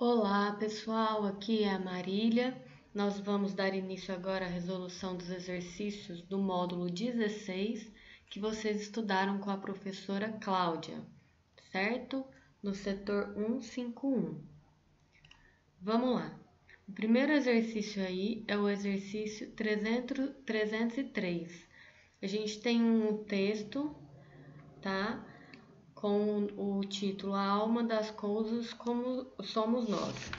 Olá pessoal, aqui é a Marília. Nós vamos dar início agora à resolução dos exercícios do módulo 16 que vocês estudaram com a professora Cláudia, certo? No setor 151. Vamos lá. O primeiro exercício aí é o exercício 303. A gente tem um texto, tá? Com o título A Alma das Coisas como Somos Nós.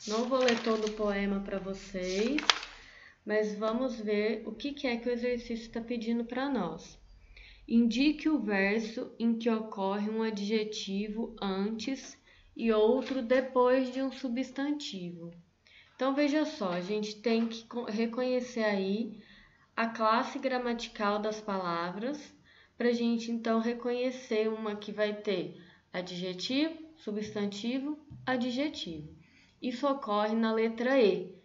Não vou ler todo o poema para vocês, mas vamos ver o que é que o exercício está pedindo para nós. Indique o verso em que ocorre um adjetivo antes e outro depois de um substantivo. Então, veja só, a gente tem que reconhecer aí a classe gramatical das palavras, para a gente então reconhecer uma que vai ter adjetivo, substantivo, adjetivo. Isso ocorre na letra E,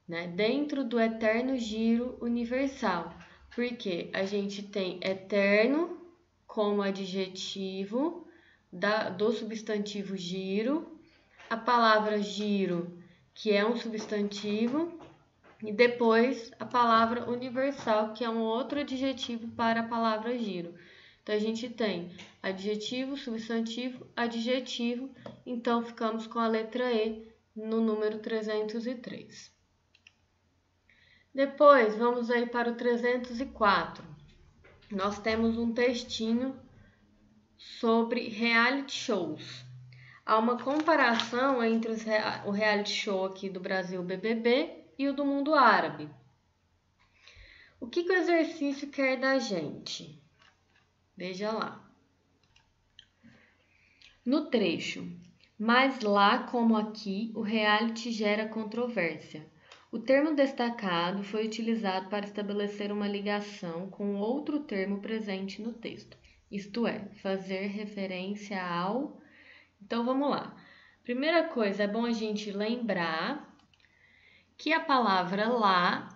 né? Dentro do eterno giro universal, porque a gente tem eterno como adjetivo do substantivo giro, a palavra giro, que é um substantivo, e depois a palavra universal, que é um outro adjetivo para a palavra giro. Então, a gente tem adjetivo, substantivo, adjetivo. Então, ficamos com a letra E no número 303. Depois, vamos aí para o 304. Nós temos um textinho sobre reality shows. Há uma comparação entre o reality show aqui do Brasil, BBB, e o do mundo árabe. O que o exercício quer da gente? Veja lá. No trecho, mas lá como aqui, o reality gera controvérsia. O termo destacado foi utilizado para estabelecer uma ligação com outro termo presente no texto, isto é, fazer referência ao... Então, vamos lá. Primeira coisa, é bom a gente lembrar que a palavra lá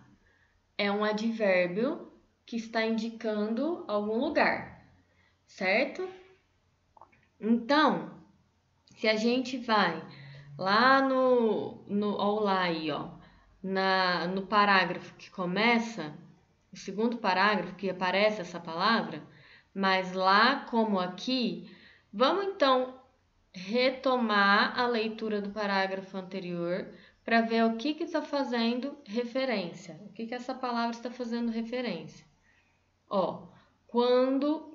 é um advérbio que está indicando algum lugar, certo? Então, se a gente vai lá no parágrafo que começa, o segundo parágrafo que aparece essa palavra, mas lá como aqui, vamos então retomar a leitura do parágrafo anterior para ver o que está fazendo referência, o que essa palavra está fazendo referência. Ó, quando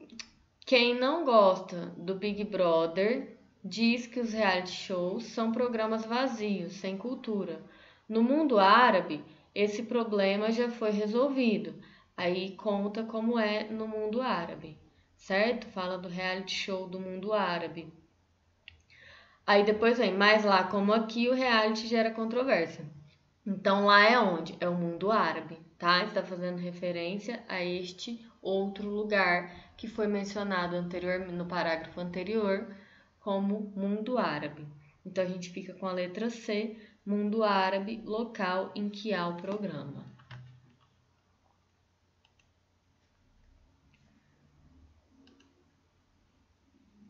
quem não gosta do Big Brother diz que os reality shows são programas vazios, sem cultura. No mundo árabe, esse problema já foi resolvido. Aí conta como é no mundo árabe, certo? Fala do reality show do mundo árabe. Aí depois vem, mas lá como aqui, o reality gera controvérsia. Então lá é onde? É o mundo árabe, tá? Está fazendo referência a este outro lugar que foi mencionado no parágrafo anterior como mundo árabe. Então a gente fica com a letra C, mundo árabe, local em que há o programa.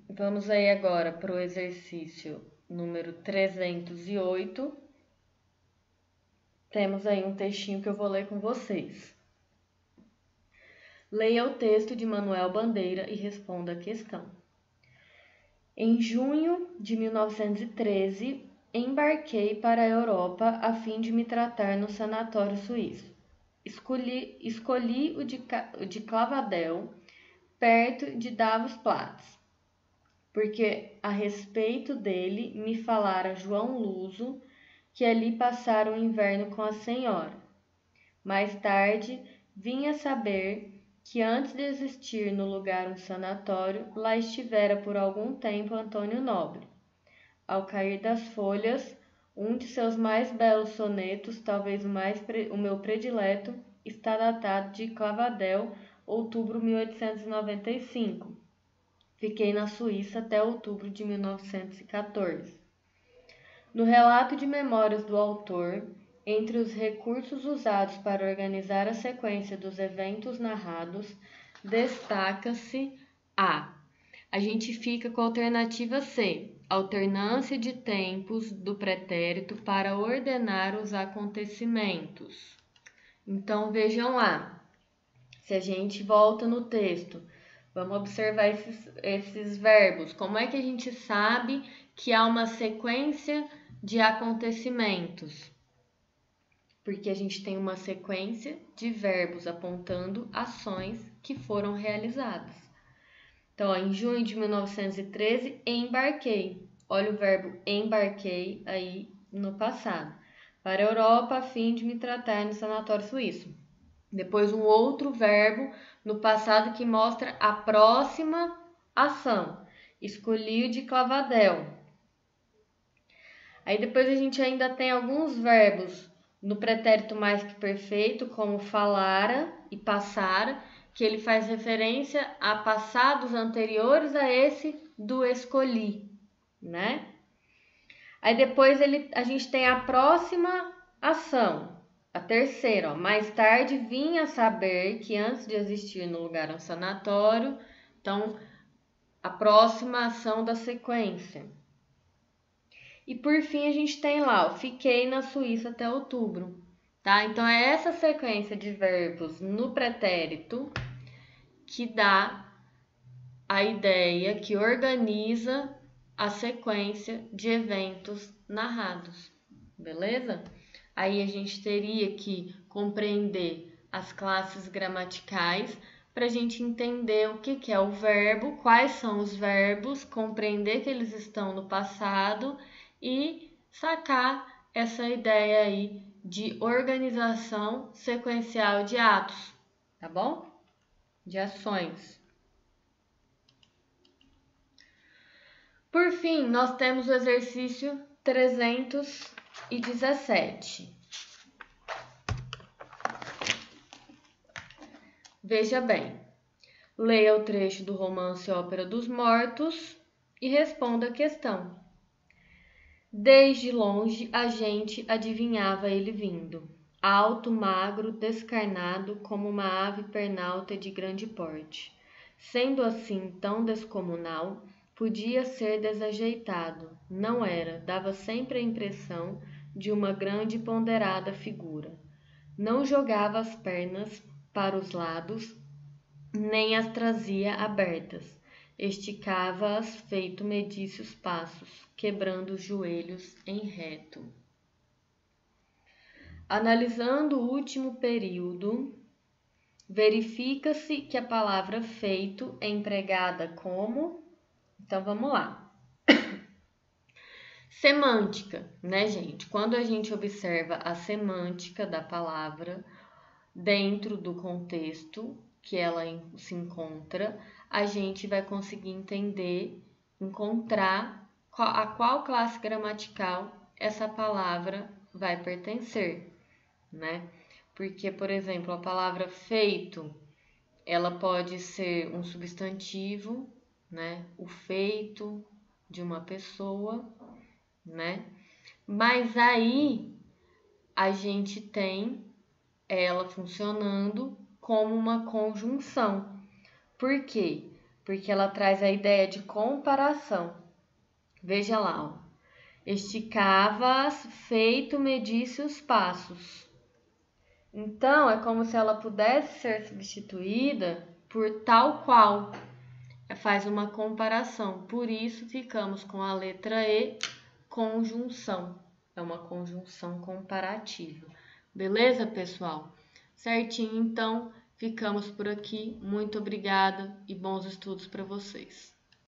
Vamos aí agora para o exercício número 308. Temos aí um textinho que eu vou ler com vocês. Leia o texto de Manuel Bandeira e responda a questão. Em junho de 1913, embarquei para a Europa a fim de me tratar no sanatório suíço. Escolhi o de Clavadel, perto de Davos-Platz, porque a respeito dele me falara João Luso, que ali passara o inverno com a senhora. Mais tarde, vim a saber que antes de existir no lugar um sanatório, lá estivera por algum tempo Antônio Nobre. Ao cair das folhas, um de seus mais belos sonetos, talvez o meu predileto, está datado de Clavadel, outubro de 1895. Fiquei na Suíça até outubro de 1914. No relato de memórias do autor, entre os recursos usados para organizar a sequência dos eventos narrados, destaca-se A gente fica com a alternativa C, alternância de tempos do pretérito para ordenar os acontecimentos. Então, vejam lá, se a gente volta no texto, vamos observar esses verbos. Como é que a gente sabe que há uma sequência de acontecimentos? Porque a gente tem uma sequência de verbos apontando ações que foram realizadas. Então, em junho de 1913, embarquei. Olha o verbo embarquei aí no passado. Para a Europa, a fim de me tratar no sanatório suíço. Depois, um outro verbo no passado que mostra a próxima ação. Escolhi o de Clavadel. Aí depois a gente ainda tem alguns verbos no pretérito mais que perfeito, como falara e passara, que ele faz referência a passados anteriores a esse do escolhi, né? Aí depois a gente tem a próxima ação, a terceira, ó. Mais tarde vim a saber que antes de existir no lugar um sanatório, então a próxima ação da sequência. E por fim a gente tem lá, ó, fiquei na Suíça até outubro, tá? Então é essa sequência de verbos no pretérito que dá a ideia, que organiza a sequência de eventos narrados, beleza? Aí a gente teria que compreender as classes gramaticais para a gente entender o que é o verbo, quais são os verbos, compreender que eles estão no passado e sacar essa ideia aí de organização sequencial de atos, tá bom? De ações. Por fim, nós temos o exercício 317. Veja bem, leia o trecho do romance Ópera dos Mortos e responda a questão. Desde longe a gente adivinhava ele vindo, alto, magro, descarnado, como uma ave pernalta de grande porte. Sendo assim tão descomunal, podia ser desajeitado, não era, dava sempre a impressão de uma grande e ponderada figura. Não jogava as pernas para os lados, nem as trazia abertas. Esticava-as feito medícios passos, quebrando os joelhos em reto. Analisando o último período, verifica-se que a palavra feito é empregada como... Então, vamos lá. Semântica, né, gente? Quando a gente observa a semântica da palavra dentro do contexto que ela se encontra, a gente vai conseguir entender, encontrar a qual classe gramatical essa palavra vai pertencer, né? Porque, por exemplo, a palavra feito, ela pode ser um substantivo, né? O feito de uma pessoa, né? Mas aí a gente tem ela funcionando como uma conjunção. Por quê? Porque ela traz a ideia de comparação. Veja lá, ó. Esticava-as feito medisse os passos. Então, é como se ela pudesse ser substituída por tal qual. Faz uma comparação. Por isso, ficamos com a letra E, conjunção. É uma conjunção comparativa. Beleza, pessoal? Certinho, então, ficamos por aqui. Muito obrigada e bons estudos para vocês.